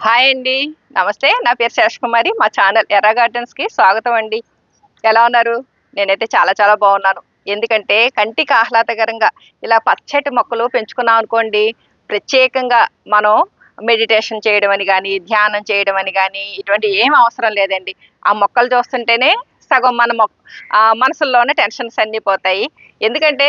Hi అండి. నమస్తే. నా పేరు శేషకుమారి. మా ఛానల్ ఎర్ర గార్డెన్స్‌కి స్వాగతం అండి. ఎలా ఉన్నారు? నేనైతే చాలా చాలా బాగున్నాను. ఎందుకంటే కంటికి ఆహ్లాదకరంగా ఇలా పచ్చటి మొక్కలు పెంచుకున్నాం అనుకోండి, ప్రత్యేకంగా మనం మెడిటేషన్ చేయడం అని గాని, ధ్యానం చేయడం అని గాని, ఇటువంటి ఏం అవసరం లేదండి. ఆ మొక్కలు చూస్తుంటేనే సగం మనసుల్లోనే టెన్షన్స్ అన్నీ పోతాయి. ఎందుకంటే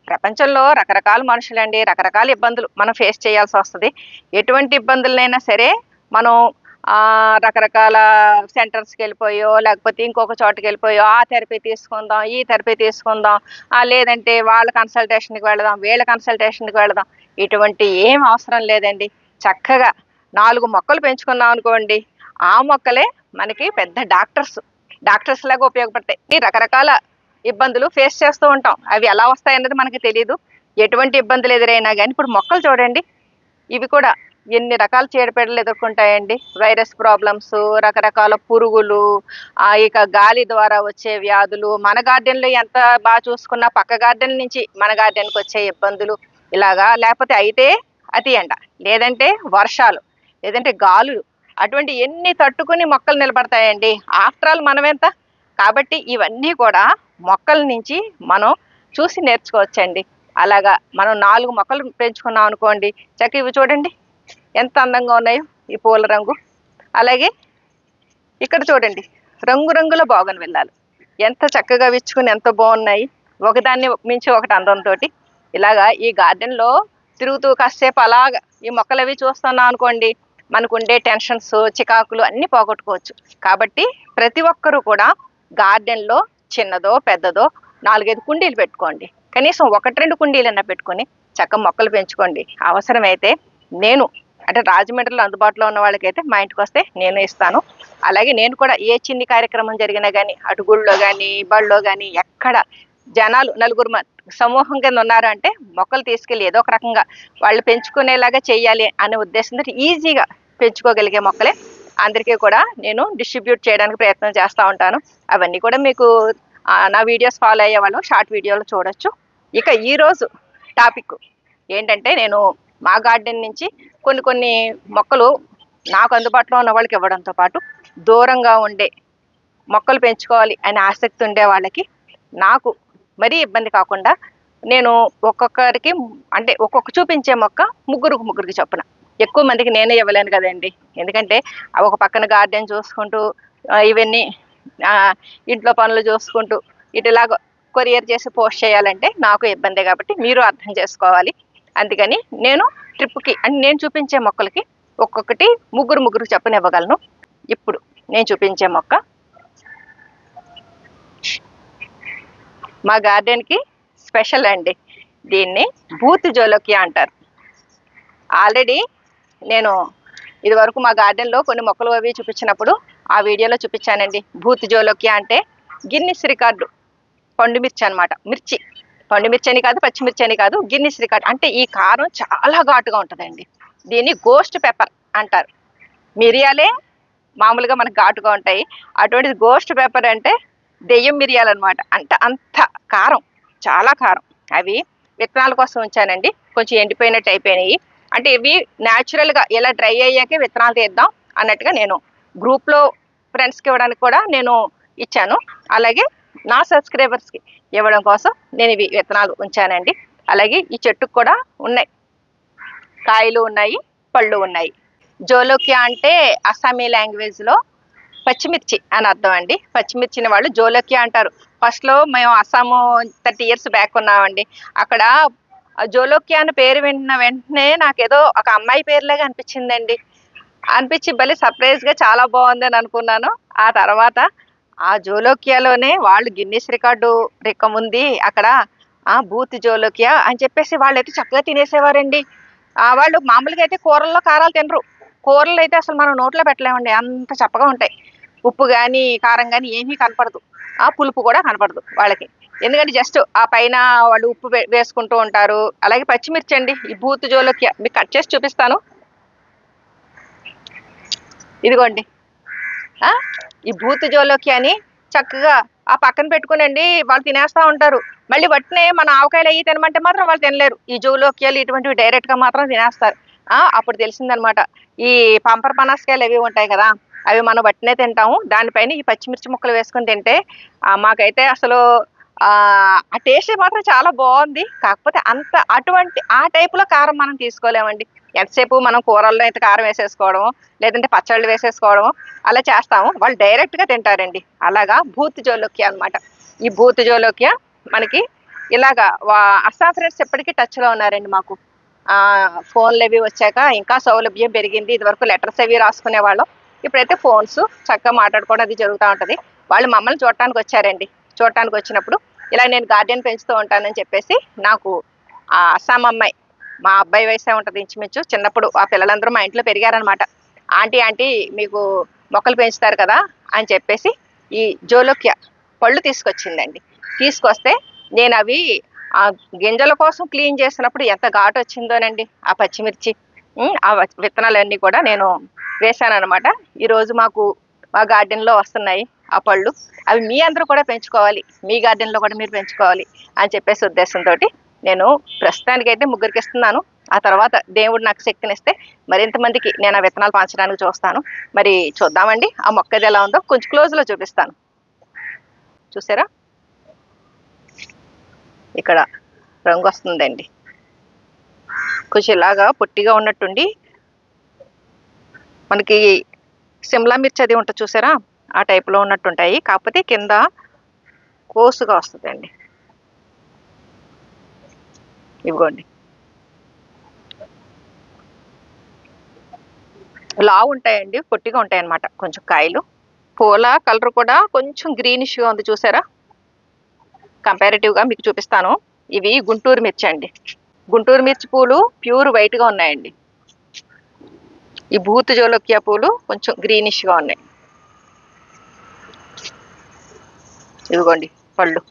ప్రపంచంలో రకరకాల మనుషులండి, రకరకాల ఇబ్బందులు మనం ఫేస్ చేయాల్సొస్తది. ఎటువంటి ఇబ్బందులనైనా సరే మనం రకరకాల సెంటర్స్‌కెళ్ళిపోయో, లేకపోతే ఇంకొక చోటకెళ్ళిపోయో, ఆ థెరపీ తీసుకుందాం, ఈ థెరపీ తీసుకుందాం, లేదంటే వాళ్ళ కన్సల్టేషన్‌కి వెళదాం, వీళ్ళ కన్సల్టేషన్‌కి వెళదాం. ఇటువంటి ఏం అవసరం లేదండి. చక్కగా 4 మొక్కలు పెంచుకున్నాం అనుకోండి, ఆ మొక్కలే మనకి పెద్ద డాక్టర్స్‌లాగా ఉపయోగపడతాయి. ఈ రకరకాల ఇబ్బందులు ఫేస్ చేస్తూ ఉంటాం. అవి ఎలా వస్తాయన్నది మనకి తెలీదు. ఎటువంటి ఇబ్బందులు ఎదురైనా గాని ఇప్పుడు మొక్కలు చూడండి. ఇవి కూడా ఎన్ని రకాల చీడపీడలు ఎదుర్కొంటాయండి. వైరస్ ప్రాబ్లమ్స్, రకరకాల పురుగులు, ఇక గాలి ద్వారా వచ్చే వ్యాధులు, మన గార్డెన్‌లో ఎంత చూసుకున్నా పక్క గార్డెన్ నుంచి మన గార్డెన్‌కొచ్చే ఇబ్బందులు, ఇలాగా లేకపోతే అయితే అతి ఎండ, లేదంటే వర్షాలు, లేదంటే గాలులు, అటువంటి ఎన్ని తట్టుకుని మొక్కలు నిలబడతాయండి. After all మనమెంత? కాబట్టి ఇవన్నీ కూడా మొక్కల నుంచి మనం చూసి నేర్చుకోవచ్చండి. అలాగా మనం 4 మొక్కలు పెంచుకున్నాం అనుకోండి, చక్కగా ఇవి చూడండి ఎంత అందంగా ఉన్నాయో ఈ పూల రంగు. అలాగే ఇక్కడ చూడండి రంగురంగుల బోగన్‌విల్లాలు. ఎంత చక్కగా విచ్చుకుని ఎంత బాగున్నాయి. ఒకదాన్ని మించి ఒకటి అందంతోటి. ఇలాగా ఈ గార్డెన్‌లో తిరుగుతూ కాసేపు అలాగా ఈ మొక్కలవి చూస్తున్నాం అనుకోండి, మనకుండే టెన్షన్స్, చికాకులు అన్నీ పోగొట్టుకోవచ్చు. కాబట్టి ప్రతి ఒక్కరూ కూడా గార్డెన్‌లో చిన్నదో, పెద్దదో 4, 5 కుండీలు పెట్టుకోండి. కనీసం 1, 2 కుండీలన్నా పెట్టుకొని చక్కగా మొక్కలు పెంచుకోండి. అవసరమైతే నేను అంటే రాజమండ్రిలో అందుబాటులో ఉన్న వాళ్ళకైతే మా ఇంటికొస్తే నేను ఇస్తాను. అలాగే నేను కూడా ఏ చిన్ని కార్యక్రమం జరిగినా గానీ, అటు గుడిలో గానీ, బడిలో గానీ ఎక్కడ జనాలు నలుగురు సమూహం కింద ఉన్నారు అంటే మొక్కలు తీసుకెళ్ళి ఏదో ఒక రకంగా వాళ్ళు పెంచుకునేలాగా చెయ్యాలి అనే ఉద్దేశంతో ఈజీగా పెంచుకోగలిగే మొక్కలే అందరికీ కూడా నేను డిస్ట్రిబ్యూట్ చేయడానికి ప్రయత్నం చేస్తా ఉంటాను. అవన్నీ కూడా మీకు నా వీడియోస్ ఫాలో అయ్యేవాళ్ళు షార్ట్ వీడియోలో చూడొచ్చు. ఇక ఈరోజు టాపిక్ ఏంటంటే నేను మా గార్డెన్ నుంచి కొన్ని కొన్ని మొక్కలు నాకు అందుబాటులో ఉన్న వాళ్ళకి ఇవ్వడంతో పాటు దూరంగా ఉండే మొక్కలు పెంచుకోవాలి అనే ఆసక్తి ఉండే వాళ్ళకి నాకు మరీ ఇబ్బంది కాకుండా నేను ఒక్కొక్కరికి అంటే ఒక్కొక్క చూపించే మొక్క ముగ్గురికి చొప్పున ఎక్కువ మందికి నేనే ఇవ్వలేను కదండి. ఎందుకంటే ఒక పక్కన గార్డెన్ చూసుకుంటూ ఇవన్నీ ఇంట్లో పనులు చూసుకుంటూ ఇటులాగా కొరియర్ చేసి పోస్ట్ చేయాలంటే నాకు ఇబ్బందే కాబట్టి మీరు అర్థం చేసుకోవాలి. అందుకని నేను ట్రిప్‌కి అంటే నేను చూపించే మొక్కలకి ఒక్కొక్కటి ముగ్గురు చొప్పున ఇవ్వగలను. ఇప్పుడు నేను చూపించే మొక్క మా గార్డెన్‌కి స్పెషల్ అండి. దీన్ని బూత్ జోలోకియా అంటారు. ఆల్రెడీ నేను ఇదివరకు మా గార్డెన్‌లో కొన్ని మొక్కలు అవి చూపించినప్పుడు ఆ వీడియోలో చూపించానండి. బూత్ జోలోకియా అంటే గిన్నిస్ రికార్డు పండు మిర్చి అనమాట. మిర్చి. పండు మిర్చి అని కాదు, పచ్చిమిర్చి అని కాదు. Guinness record. అంటే ఈ కారం చాలా ఘాటుగా ఉంటదండి. దీన్ని గోస్ట్ పెప్పర్ అంటారు. మిరియాలే మామూలుగా మనకు ఘాటుగా ఉంటాయి. అటువంటిది గోస్ట్ పెప్పర్ అంటే దెయ్యం మిరియాలనమాట. అంటే అంత కారం. చాలా కారం. అవి విత్తనాల కోసం ఉంచానండి. కొంచెం ఎండిపోయినట్టు అయిపోయినాయి. అంటే ఇవి న్యాచురల్‌గా ఇలా డ్రై అయ్యాకే విత్తనాలు తీద్దాం అన్నట్టుగా నేను గ్రూప్‌లో ఫ్రెండ్స్‌కి ఇవ్వడానికి కూడా నేను ఇచ్చాను. అలాగే నా సబ్స్క్రైబర్స్‌కి ఇవ్వడం కోసం నేను ఇవి విత్తనాలు ఉంచానండి. అలాగే ఈ చెట్టుకు కూడా ఉన్నాయి. కాయలు ఉన్నాయి, పళ్ళు ఉన్నాయి. జోలోకియా అంటే అస్సామీ లాంగ్వేజ్‌లో పచ్చిమిర్చి అని అర్థం అండి. పచ్చిమిర్చిని వాళ్ళు జోలోకియా అంటారు. ఫస్ట్‌లో మేము అస్సాము 30 ఇయర్స్ బ్యాక్ ఉన్నామండి. అక్కడ జోలోకియా అని పేరు విన్న వెంటనే నాకేదో ఒక అమ్మాయి పేరులాగా అనిపించిందండి. అనిపించి భలే సర్ప్రైజ్‌గా చాలా బాగుందని అనుకున్నాను. ఆ తర్వాత ఆ జోలోకియాలోనే వాళ్ళు గిన్నిస్ రికార్డు రిక్కముంది అక్కడ బూత్ జోలోకియా అని చెప్పేసి వాళ్ళైతే చక్కగా తినేసేవారండి. వాళ్ళు మామూలుగా అయితే కూరల్లో కారాలు తినరు. కూరలు అయితే అసలు మనం నోట్లో పెట్టలేమండి. అంత చప్పగా ఉంటాయి. ఉప్పు గాని, కారం గాని ఏమీ కనపడదు. పులుపు కూడా కనపడదు వాళ్ళకి. ఎందుకంటే జస్ట్ ఆ పైన వాళ్ళు ఉప్పు వేసుకుంటూ ఉంటారు. అలాగే పచ్చిమిర్చి అండి. ఈ బూత్ జోలోకియా మీకు కట్ చేసి చూపిస్తాను. ఇదిగోండి. ఆ! ఈ బూత్ జోలోకియా అని చక్కగా ఆ పక్కన పెట్టుకునండి వాళ్ళు తినేస్తా ఉంటారు. మళ్ళీ వట్టినే మన ఆవకాయలు అయ్యి తినమంటే మాత్రం వాళ్ళు తినలేరు. ఈ జోలోకియాలు ఇటువంటివి డైరెక్ట్‌గా మాత్రం తినేస్తారు. అప్పుడు తెలిసిందనమాట. ఈ పంపర పనసకాయలు అవి ఉంటాయి కదా, అవి మనం వట్టినే తింటాము. దానిపైన ఈ పచ్చిమిర్చి ముక్కలు వేసుకొని తింటే మాకైతే అసలు ఆ టేస్ట్ మాత్రం చాలా బాగుంది. కాకపోతే అటువంటి ఆ టైపులో కారం మనం తీసుకోలేమండి. ఎంతసేపు మనం కూరల్లో అయితే కారం వేసేసుకోవడం, లేదంటే పచ్చళ్ళు వేసేసుకోవడం అలా చేస్తాము. వాళ్ళు డైరెక్ట్గా తింటారండి. అలాగా భూత్ జోలోకియా అనమాట. ఈ భూత్ జోలోకియా మనకి ఇలాగా అస్సాం ఫ్రెండ్స్ ఎప్పటికీ టచ్లో ఉన్నారండి మాకు. ఫోన్లు అవి వచ్చాక ఇంకా సౌలభ్యం పెరిగింది. ఇదివరకు లెటర్స్ అవి రాసుకునే వాళ్ళం. ఇప్పుడైతే ఫోన్స్ చక్కగా మాట్లాడుకోవడం అది జరుగుతూ ఉంటుంది. వాళ్ళు మమ్మల్ని చూడటానికి వచ్చారండి. చూడటానికి వచ్చినప్పుడు ఇలా నేను గార్డెన్ పెంచుతూ ఉంటానని చెప్పేసి నాకు ఆ అస్సాం అమ్మాయి, మా అబ్బాయి వయసే ఉంటుంది ఇంచుమించు, చిన్నప్పుడు ఆ పిల్లలందరూ మా ఇంట్లో పెరిగారనమాట. ఆంటీ మీకు మొక్కలు పెంచుతారు కదా అని చెప్పేసి ఈ జోలోకియా పళ్ళు తీసుకొచ్చిందండి. తీసుకొస్తే నేను అవి ఆ గింజల కోసం క్లీన్ చేసినప్పుడు ఎంత ఘాటు వచ్చిందోనండి ఆ పచ్చిమిర్చి. ఆ విత్తనాలన్నీ కూడా నేను వేశానన్నమాట. ఈరోజు మాకు మా గార్డెన్లో వస్తున్నాయి ఆ పళ్ళు. అవి మీ అందరూ కూడా పెంచుకోవాలి, మీ గార్డెన్లో కూడా మీరు పెంచుకోవాలి అని చెప్పేసి ఉద్దేశంతో నేను ప్రస్తుతానికైతే ముగ్గురికి ఇస్తున్నాను. ఆ తర్వాత దేవుడు నాకు శక్తినిస్తే మరింత మందికి నేను ఆ విత్తనాలు పంచడానికి చూస్తాను. మరి చూద్దామండి ఆ మొక్కది ఎలా ఉందో కొంచెం క్లోజ్లో చూపిస్తాను. చూసారా, ఇక్కడ రంగు వస్తుందండి. కొంచెం ఇలాగా పొట్టిగా ఉన్నట్టుండి మనకి సిమ్లా మిర్చి అది ఉంటుంది చూసారా, ఆ టైప్లో ఉన్నట్టుంటాయి. కాకపోతే కింద కోసుగా వస్తుందండి. ఇవ్వండి, లావు ఉంటాయండి, పొట్టిగా ఉంటాయి అన్నమాట కొంచెం కాయలు. పూల కలర్ కూడా కొంచెం గ్రీనిష్గా ఉంది చూసారా. కంపారిటివ్గా మీకు చూపిస్తాను. ఇవి గుంటూరు మిర్చి అండి. గుంటూరు మిర్చి పూలు ప్యూర్ వైట్గా ఉన్నాయండి. ఈ భూత్ జోలోకియా పూలు కొంచెం గ్రీనిష్గా ఉన్నాయి. ఇదిగోండి పళ్ళు.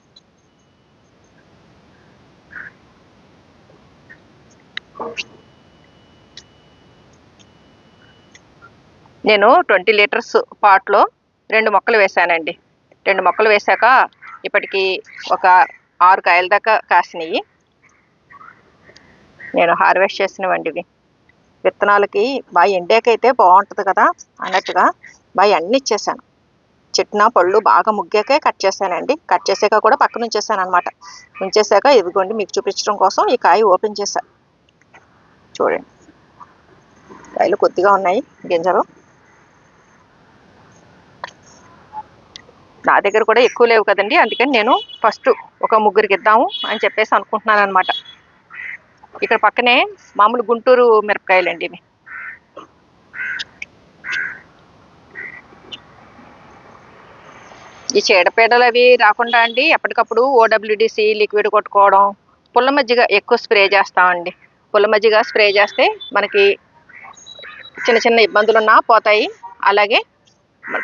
నేను 20 లీటర్స్ పాట్లో 2 మొక్కలు వేసానండి. 2 మొక్కలు వేశాక ఇప్పటికి ఒక 6 కాయల దాకా కాసినాయి. నేను హార్వెస్ట్ చేసినవండి ఇవి. విత్తనాలకి బాగా ఎండాకైతే బాగుంటుంది కదా అన్నట్టుగా బాగా అన్ని ఇచ్చేసాను. చెట్టున పళ్ళు బాగా ముగ్గాకే కట్ చేశానండి. కట్ చేసాక కూడా పక్కన ఉంచేసాను అనమాట. ఉంచేసాక ఇదిగోండి మీకు చూపించడం కోసం ఈ కాయ ఓపెన్ చేశా. చూడండి, కాయలు కొద్దిగా ఉన్నాయి గింజలు. నా దగ్గర కూడా ఎక్కువ లేవు కదండి, అందుకని నేను ఫస్ట్ ఒక ముగ్గురికి ఇద్దాము అని చెప్పేసి అనుకుంటున్నాను అనమాట. ఇక్కడ పక్కనే మామూలు గుంటూరు మిరపకాయలండి ఇవి. ఈ చీడపీడలు అవి రాకుండా అండి ఎప్పటికప్పుడు OWDC లిక్విడ్ కొట్టుకోవడం, పుల్ల మజ్జిగ ఎక్కువ స్ప్రే చేస్తామండి. పుల్ల మజ్జిగ స్ప్రే చేస్తే మనకి చిన్న చిన్న ఇబ్బందులున్నా పోతాయి. అలాగే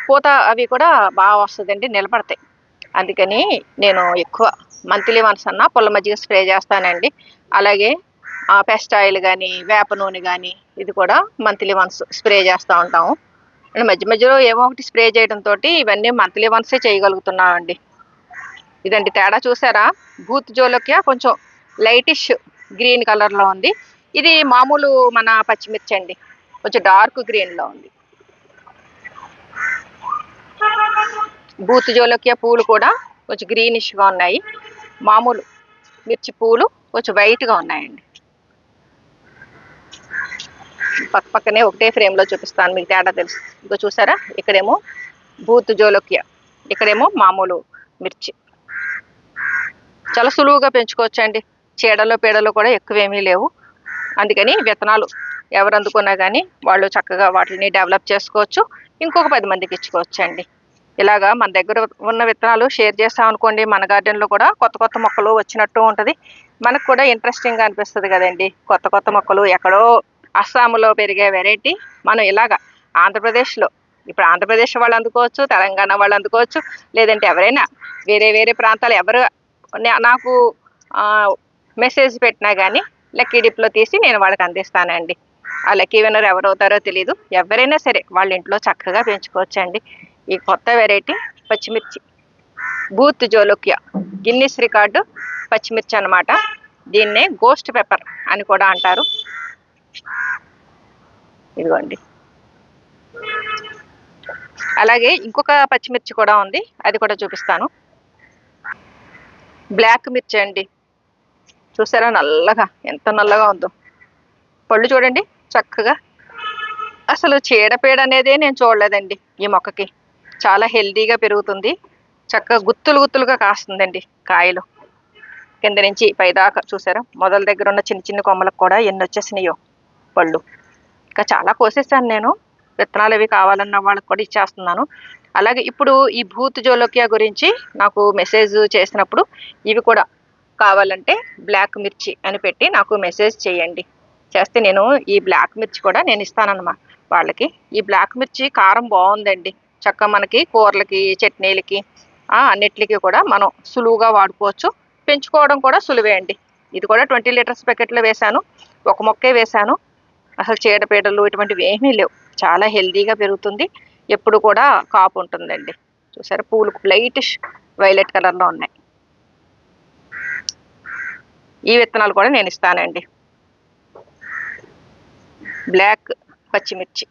పూత అవి కూడా బాగా వస్తుందండి, నిలబడతాయి. అందుకని నేను ఎక్కువ మంత్లీ వన్స్ అన్నా పుల్ల మజ్జిగ స్ప్రే చేస్తానండి. అలాగే పెస్ట్ ఆయిల్ కానీ వేప నూనె కానీ ఇది కూడా మంత్లీ వన్స్ స్ప్రే చేస్తూ ఉంటాము. మధ్య మధ్యలో ఏమో ఒకటి స్ప్రే చేయడంతో ఇవన్నీ మంత్లీ వన్సే చేయగలుగుతున్నామండి. ఇదండి తేడా చూసారా. భూత్ జోలోకియా కొంచెం లైటిష్ గ్రీన్ కలర్లో ఉంది. ఇది మామూలు మన పచ్చిమిర్చి అండి, కొంచెం డార్క్ గ్రీన్లో ఉంది. భూత్ జోలోకియా పూలు కూడా కొంచెం గ్రీనిష్గా ఉన్నాయి. మామూలు మిర్చి పూలు కొంచెం వైట్గా ఉన్నాయండి. పక్కనే ఒకటే ఫ్రేమ్లో చూపిస్తాను, మీకు తేడా తెలుసు. ఇంకో చూసారా, ఇక్కడేమో భూత్ జోలోకియా, ఇక్కడేమో మామూలు మిర్చి. చాలా సులువుగా పెంచుకోవచ్చండి. చీడలు పీడలు కూడా ఎక్కువేమీ లేవు. అందుకని విత్తనాలు ఎవరు అందుకున్నా కానీ వాళ్ళు చక్కగా వాటిని డెవలప్ చేసుకోవచ్చు, ఇంకొక 10 మందికి ఇచ్చుకోవచ్చు అండి. ఇలాగా మన దగ్గర ఉన్న విత్తనాలు షేర్ చేస్తాం అనుకోండి, మన గార్డెన్లో కూడా కొత్త కొత్త మొక్కలు వచ్చినట్టు ఉంటుంది. మనకు కూడా ఇంట్రెస్టింగ్గా అనిపిస్తుంది కదండి. కొత్త కొత్త మొక్కలు ఎక్కడో అస్సాంలో పెరిగే వెరైటీ మనం ఇలాగా ఆంధ్రప్రదేశ్లో, ఇప్పుడు ఆంధ్రప్రదేశ్ వాళ్ళు అందుకోవచ్చు, తెలంగాణ వాళ్ళు అందుకోవచ్చు, లేదంటే ఎవరైనా వేరే వేరే ప్రాంతాలు ఎవరు నాకు మెసేజ్ పెట్టినా కానీ లక్కీ డిప్లో తీసి నేను వాళ్ళకి అందిస్తానండి. ఆ లక్కీ విన్నర్ ఎవరవుతారో తెలీదు. ఎవరైనా సరే వాళ్ళ ఇంట్లో చక్కగా పెంచుకోవచ్చండి ఈ కొత్త వెరైటీ పచ్చిమిర్చి. భూత్ జోలోకియా గిన్నిస్ రికార్డు పచ్చిమిర్చి అనమాట. దీన్నే గోస్ట్ పెప్పర్ అని కూడా అంటారు. ఇదిగోండి. అలాగే ఇంకొక పచ్చిమిర్చి కూడా ఉంది, అది కూడా చూపిస్తాను. బ్లాక్ మిర్చి అండి. చూసారా నల్లగా, ఎంత నల్లగా ఉందో. పళ్ళు చూడండి చక్కగా. అసలు చీడపీడ అనేదే నేను చూడలేదండి ఈ మొక్కకి. చాలా హెల్దీగా పెరుగుతుంది, చక్కగా గుత్తులు గుత్తులుగా కాస్తుందండి కాయలు. కింద నుంచి పైదాకా చూసారా, మొదల దగ్గర ఉన్న చిన్న చిన్న కొమ్మలకు కూడా ఎన్ని వచ్చేసినాయో పళ్ళు. ఇంకా చాలా కోసేసాను నేను. విత్తనాలు అవి కావాలన్న వాళ్ళకి కూడా ఇచ్చేస్తున్నాను. అలాగే ఇప్పుడు ఈ భూత్ జోలోకియా గురించి నాకు మెసేజ్ చేసినప్పుడు ఇవి కూడా కావాలంటే బ్లాక్ మిర్చి అని పెట్టి నాకు మెసేజ్ చేయండి. చేస్తే నేను ఈ బ్లాక్ మిర్చి కూడా నేను ఇస్తానన్నమా వాళ్ళకి. ఈ బ్లాక్ మిర్చి కారం బాగుందండి, చక్కగా మనకి కూరలకి, చట్నీలకి, అన్నిటికి కూడా మనం సులువుగా వాడుకోవచ్చు. పెంచుకోవడం కూడా సులువే అండి. ఇది కూడా 20 లీటర్స్ ప్యాకెట్లో వేశాను, ఒక మొక్కే వేశాను. అసలు చీడపీడలు ఇటువంటివి ఏమీ లేవు, చాలా హెల్దీగా పెరుగుతుంది. ఎప్పుడు కూడా కాపు ఉంటుందండి. చూసారా పూలు లైటిష్ వైలెట్ కలర్లో ఉన్నాయి. ఈ విత్తనాలు కూడా నేను ఇస్తానండి. బ్లాక్ పచ్చిమిర్చి,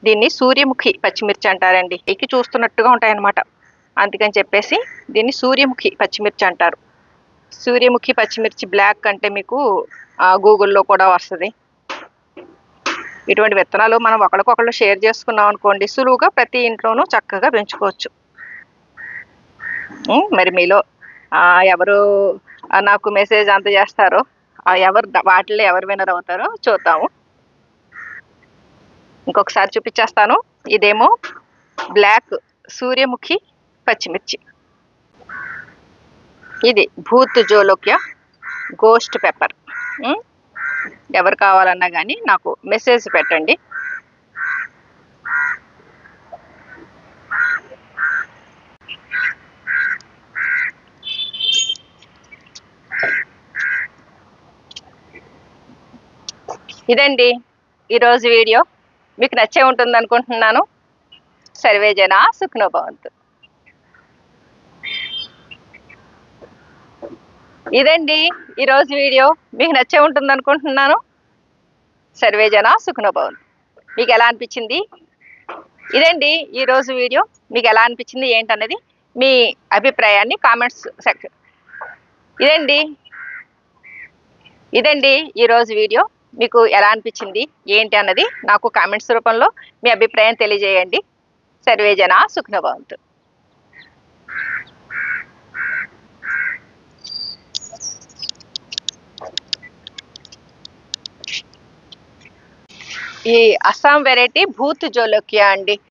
దీన్ని సూర్యముఖి పచ్చిమిర్చి అంటారండి. ఎక్కి చూస్తున్నట్టుగా ఉంటాయన్నమాట, అందుకని చెప్పేసి దీన్ని సూర్యముఖి పచ్చిమిర్చి అంటారు. సూర్యముఖి పచ్చిమిర్చి బ్లాక్ అంటే మీకు గూగుల్లో కూడా వస్తుంది. ఇటువంటి విత్తనాలు మనం ఒకరికొకళ్ళు షేర్ చేసుకున్నాం అనుకోండి, సులువుగా ప్రతి ఇంట్లోనూ చక్కగా పెంచుకోవచ్చు. మరి మీలో ఎవరు నాకు మెసేజ్ అందజేస్తారో, వాటిల్లో ఎవరు వినర్ అవుతారో చూద్దాము. ఇంకొకసారి చూపించేస్తాను. ఇదేమో బ్లాక్ సూర్యముఖి పచ్చిమిర్చి, ఇది భూత్ జోలోకియా గోస్ట్ పెప్పర్. ఎవరు కావాలన్నా కానీ నాకు మెసేజ్ పెట్టండి. ఇదండి ఈరోజు వీడియో. మీకు నచ్చే ఉంటుంది అనుకుంటున్నాను. సర్వే జన సుఖినో భవంతు. ఇదండి ఈరోజు వీడియో. మీకు నచ్చే ఉంటుంది అనుకుంటున్నాను. సర్వే జన సుఖినో భవంతు. మీకు ఎలా అనిపించింది? ఇదండి ఈరోజు వీడియో. మీకు ఎలా అనిపించింది ఏంటన్నది మీ అభిప్రాయాన్ని కామెంట్స్ సెక్షన్. ఇదండి ఈరోజు వీడియో. మీకు ఎలా అనిపించింది ఏంటి అన్నది నాకు కామెంట్స్ రూపంలో మీ అభిప్రాయం తెలియజేయండి. సర్వే జన సుఖినో భవంతు. ఈ అస్సాం వెరైటీ భూత్ జోలోకియా అండి.